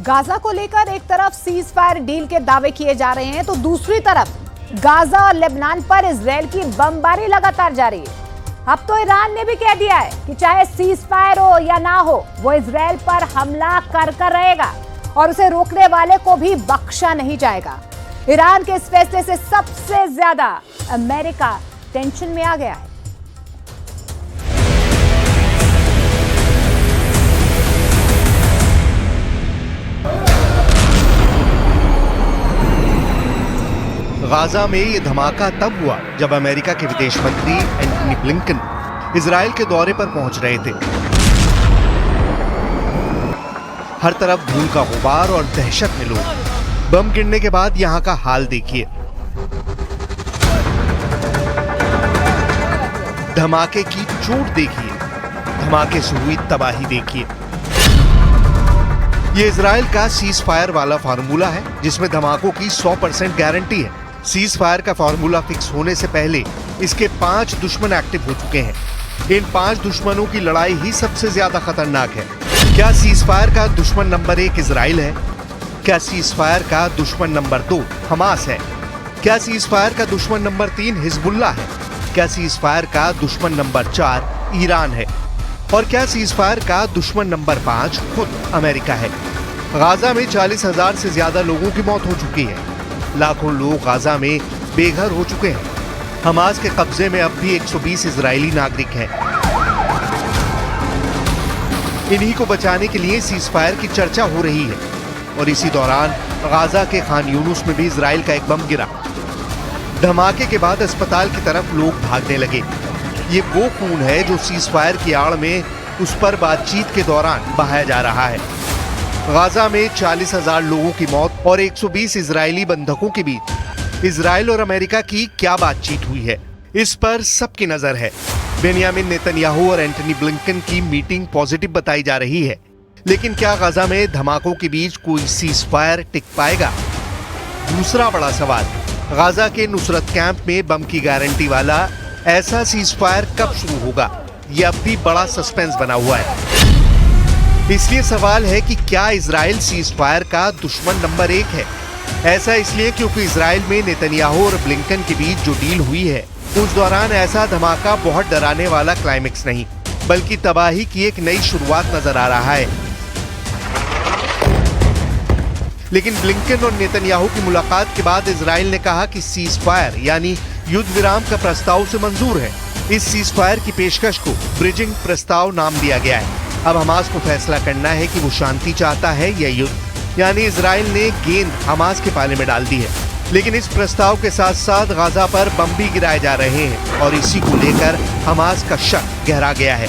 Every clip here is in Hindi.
गाजा को लेकर एक तरफ सीज फायर डील के दावे किए जा रहे हैं तो दूसरी तरफ गाजा और लेबनान पर इजराइल की बमबारी लगातार जारी है। अब तो ईरान ने भी कह दिया है कि चाहे सीज फायर हो या ना हो, वो इजराइल पर हमला कर रहेगा और उसे रोकने वाले को भी बख्शा नहीं जाएगा। ईरान के इस फैसले से सबसे ज्यादा अमेरिका टेंशन में आ गया है। गाजा में ये धमाका तब हुआ जब अमेरिका के विदेश मंत्री एंटनी ब्लिंकन इजराइल के दौरे पर पहुंच रहे थे। हर तरफ धूल का गुबार और दहशत में लोग। बम गिरने के बाद यहां का हाल देखिए। धमाके की चोट देखिए, धमाके से हुई तबाही देखिए। ये इजराइल का सीज फायर वाला फार्मूला है जिसमें धमाकों की 100% गारंटी है। सीज फायर का फार्मूला फिक्स होने से पहले इसके 5 दुश्मन एक्टिव हो चुके हैं। इन 5 दुश्मनों की लड़ाई ही सबसे ज्यादा खतरनाक है। क्या सीज फायर का दुश्मन नंबर 1 इजराइल है? क्या सीज फायर का दुश्मन नंबर 2 हमास है? क्या सीज फायर का दुश्मन नंबर 3 हिजबुल्लाह है? क्या सीज फायर का दुश्मन नंबर 4 ईरान है? और क्या सीज फायर का दुश्मन नंबर 5 खुद अमेरिका है? गाजा में 40,000 से ज्यादा लोगों की मौत हो चुकी है। लाखों लोग गाजा में बेघर हो चुके हैं। हमास के कब्जे में अब भी 120 इजरायली नागरिक हैं। इन्हीं को बचाने के लिए सीज फायर की चर्चा हो रही है और इसी दौरान गाजा के खान यूनुस में भी इजराइल का एक बम गिरा। धमाके के बाद अस्पताल की तरफ लोग भागने लगे। ये वो खून है जो सीज फायर की आड़ में उस पर बातचीत के दौरान बहाया जा रहा है। गाजा में 40,000 लोगों की मौत और 120 इजरायली बंधकों के बीच इजराइल और अमेरिका की क्या बातचीत हुई है, इस पर सबकी नजर है। बेंयामिन नेतन्याहू और एंटनी ब्लिंकन की मीटिंग पॉजिटिव बताई जा रही है, लेकिन क्या गाजा में धमाकों के बीच कोई सीज फायर टिक पाएगा? दूसरा बड़ा सवाल, गाजा के नुसरत कैंप में बम की गारंटी वाला ऐसा सीज फायर कब शुरू होगा? यह अब भी बड़ा सस्पेंस बना हुआ है। इसलिए सवाल है कि क्या इजराइल सीज फायर का दुश्मन नंबर 1 है? ऐसा इसलिए क्योंकि इजराइल में नेतन्याहू और ब्लिंकन के बीच जो डील हुई है उस दौरान ऐसा धमाका बहुत डराने वाला क्लाइमेक्स नहीं, बल्कि तबाही की एक नई शुरुआत नजर आ रहा है। लेकिन ब्लिंकन और नेतन्याहू की मुलाकात के बाद इजराइल ने कहा कि सीज फायर यानी युद्ध विराम का प्रस्ताव से मंजूर है। इस सीज फायर की पेशकश को ब्रिजिंग प्रस्ताव नाम दिया गया है। अब हमास को फैसला करना है कि वो शांति चाहता है या युद्ध। यानी इजराइल ने गेंद हमास के पाले में डाल दी है। लेकिन इस प्रस्ताव के साथ साथ गाजा पर बम भी गिराए जा रहे हैं और इसी को लेकर हमास का शक गहरा गया है।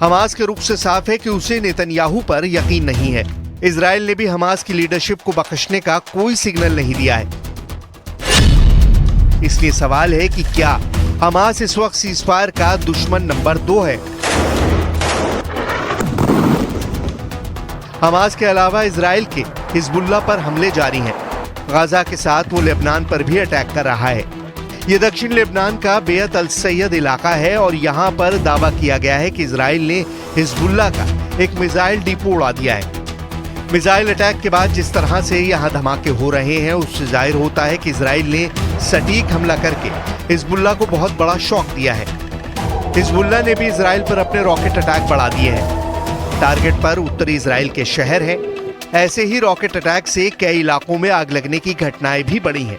हमास के रुख से साफ है कि उसे नेतन्याहू पर यकीन नहीं है। इजराइल ने भी हमास की लीडरशिप को बख्शने का कोई सिग्नल नहीं दिया है। इसलिए सवाल है कि क्या हमास इस वक्त सीज फायर का दुश्मन नंबर 2 है? हमास के अलावा इजराइल के हिजबुल्लाह पर हमले जारी हैं। गाजा के साथ वो लेबनान पर भी अटैक कर रहा है। ये दक्षिण लेबनान का बेयत अल सैयद इलाका है और यहाँ पर दावा किया गया है कि इजराइल ने हिजबुल्लाह का एक मिसाइल डिपो उड़ा दिया है। मिसाइल अटैक के बाद जिस तरह से यहाँ धमाके हो रहे हैं उससे जाहिर होता है कि इजराइल ने सटीक हमला करके हिजबुल्लाह को बहुत बड़ा शॉक दिया है। हिजबुल्लाह ने भी इजराइल पर अपने रॉकेट अटैक बढ़ा दिए हैं। टारगेट पर उत्तरी इजराइल के शहर हैं। ऐसे ही रॉकेट अटैक से कई इलाकों में आग लगने की घटनाएं भी बढ़ी हैं।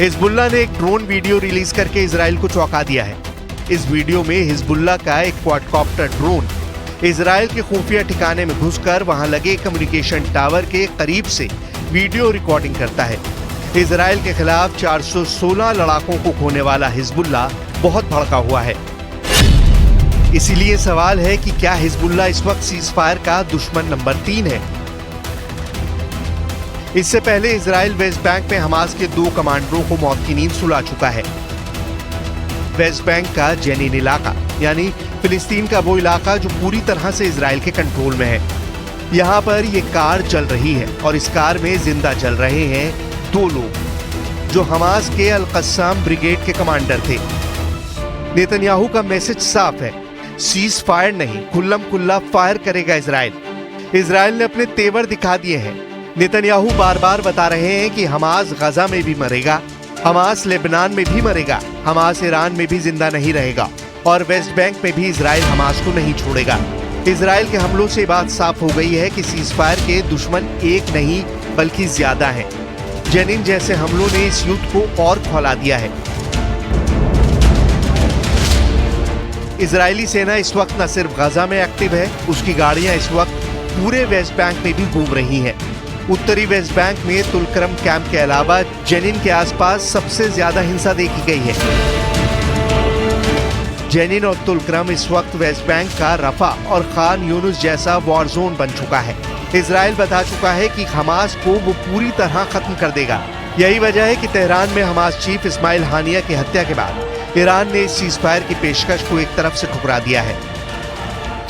हिजबुल्लाह ने एक ड्रोन वीडियो रिलीज करके इजराइल को चौंका दिया है। इस वीडियो में हिजबुल्लाह का एक क्वाडकॉप्टर ड्रोन इजराइल के खुफिया ठिकाने में घुसकर वहां लगे कम्युनिकेशन टावर के करीब से वीडियो रिकॉर्डिंग करता है। इजराइल के खिलाफ 416 लड़ाकों को खोने वाला हिजबुल्लाह बहुत भड़का हुआ है। इसीलिए सवाल है कि क्या हिजबुल्लाह इस वक्त सीजफायर का दुश्मन नंबर 3 है। इससे पहले इजराइल वेस्ट बैंक में हमास के 2 कमांडरों को मौत की नींद सुला चुका है। वेस्ट बैंक का जेनिन इलाका यानी फिलिस्तीन का वो इलाका जो पूरी तरह से इजराइल के कंट्रोल में है। यहाँ पर ये कार चल रही है और इस कार में जिंदा चल रहे हैं 2 लोग जो हमास के अल कस्साम ब्रिगेड के कमांडर थे। नेतन्याहू का मैसेज साफ है, सीज फायर नहीं, खुल्लम खुल्ला फायर करेगा इजराइल। इजराइल ने अपने तेवर दिखा दिए हैं। नेतन्याहू बार बार बता रहे हैं कि हमास गजा में भी मरेगा, हमास लेबनान में भी मरेगा, हमास ईरान में भी जिंदा नहीं रहेगा और वेस्ट बैंक में भी इजराइल हमास को नहीं छोड़ेगा। इजराइल के हमलों से बात साफ हो गई है कि सीजफायर के दुश्मन एक नहीं बल्कि ज्यादा हैं। जेनिन जैसे हमलों ने इस युद्ध को और फैला दिया है। इजरायली सेना इस वक्त न सिर्फ गजा में एक्टिव है, उसकी गाड़ियां इस वक्त पूरे वेस्ट बैंक में भी घूम रही हैं। उत्तरी वेस्ट बैंक में तुलकरम कैंप के अलावा जेनिन के आसपास सबसे ज्यादा हिंसा देखी गई है। जेनिन और तुलकरम इस वक्त वेस्ट बैंक का रफा और खान यूनुस जैसा वॉर जोन बन चुका है। इजराइल बता चुका है कि हमास को वो पूरी तरह खत्म कर देगा। यही वजह है कि तेहरान में हमास चीफ इस्माइल हानिया की हत्या के बाद ईरान ने इस सीजफायर की पेशकश को एक तरफ से ठुकरा दिया है।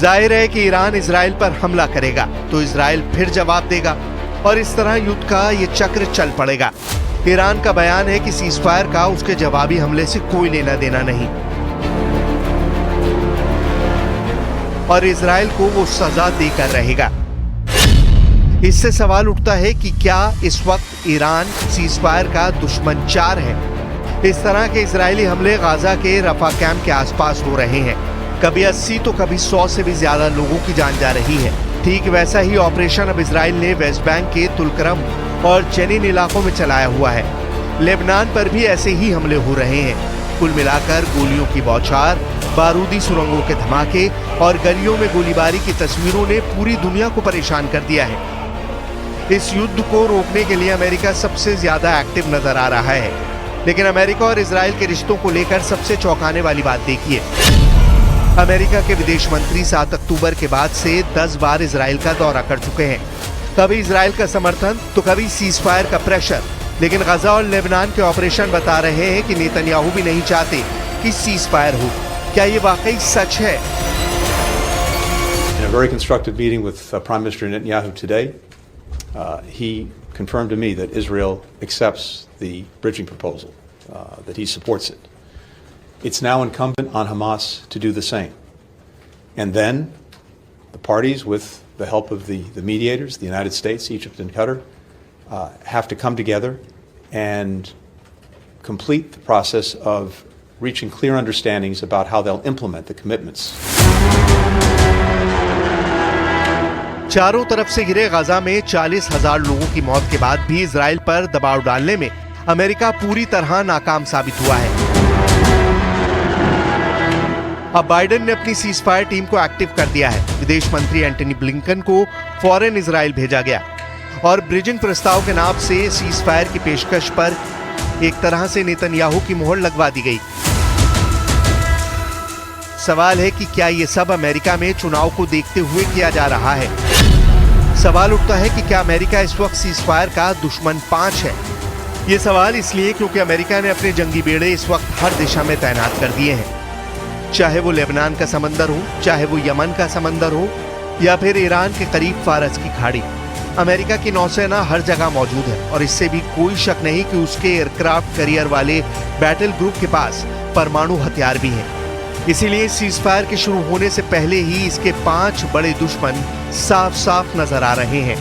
जाहिर है कि ईरान इजराइल पर हमला करेगा तो इजराइल फिर जवाब देगा और इस तरह युद्ध का ये चक्र चल पड़ेगा। ईरान का बयान है कि सीजफायर का उसके जवाबी हमले से कोई लेना देना नहीं और इजराइल को वो सजा देकर रहेगा। इससे सवाल उठता है कि क्या इस वक्त ईरान सीजफायर का दुश्मन 4 है। इस तरह के इजरायली हमले गाजा के रफा कैंप के आसपास हो रहे हैं। कभी 80 तो कभी 100 से भी ज्यादा लोगों की जान जा रही है। ठीक वैसा ही ऑपरेशन अब इजराइल ने वेस्ट बैंक के तुलकरम और जेनिन इलाकों में चलाया हुआ है। लेबनान पर भी ऐसे ही हमले हो रहे हैं। कुल मिलाकर गोलियों की बौछार, बारूदी सुरंगों के धमाके और गलियों में गोलीबारी की तस्वीरों ने पूरी दुनिया को परेशान कर दिया है। इस युद्ध को रोकने के लिए अमेरिका सबसे ज्यादा एक्टिव नजर आ रहा है, लेकिन अमेरिका और इजराइल के रिश्तों को लेकर सबसे चौंकाने वाली बात देखिए। अमेरिका के विदेश मंत्री 7 अक्टूबर के बाद से 10 बार इजराइल का दौरा कर चुके हैं। कभी इजराइल का समर्थन तो कभी सीजफायर का प्रेशर, लेकिन गजा और लेबनान के ऑपरेशन बता रहे हैं कि नेतन्याहू भी नहीं चाहते कि सीजफायर हो। क्या ये वाकई सच है? In a very constructive meeting with Prime Minister Netanyahu today, he confirmed to me that Israel accepts the bridging proposal, that he supports it. It's now incumbent on Hamas to do the same. And then the parties, with the help of the mediators, the United States, Egypt, and Qatar, have to come together and complete the process of reaching clear understandings about how they'll implement the commitments. चारों तरफ से घिरे गजा में 40,000 लोगों की मौत के बाद भी इजराइल पर दबाव डालने में अमेरिका पूरी तरह नाकाम साबित हुआ है। अब बाइडेन ने अपनी सीजफायर टीम को एक्टिव कर दिया है। विदेश मंत्री एंटनी ब्लिंकन को फौरन इजराइल भेजा गया और ब्रिजिंग प्रस्ताव के नाम से सीजफायर की पेशकश पर एक तरह से नेतन्याहू की मोहर लगवा दी गई। सवाल है कि क्या ये सब अमेरिका में चुनाव को देखते हुए किया जा रहा है। सवाल उठता है कि क्या अमेरिका इस वक्त सीजफायर का दुश्मन 5 है। ये सवाल इसलिए क्योंकि अमेरिका ने अपने जंगी बेड़े इस वक्त हर दिशा में तैनात कर दिए हैं, चाहे वो लेबनान का समंदर हो, चाहे वो यमन का समंदर हो या फिर ईरान के करीब फारस की खाड़ी। अमेरिका की नौसेना हर जगह मौजूद है और इससे भी कोई शक नहीं कि उसके एयरक्राफ्ट कैरियर वाले बैटल ग्रुप के पास परमाणु हथियार भी हैं। इसीलिए सीजफायर के शुरू होने से पहले ही इसके 5 बड़े दुश्मन साफ साफ नजर आ रहे हैं।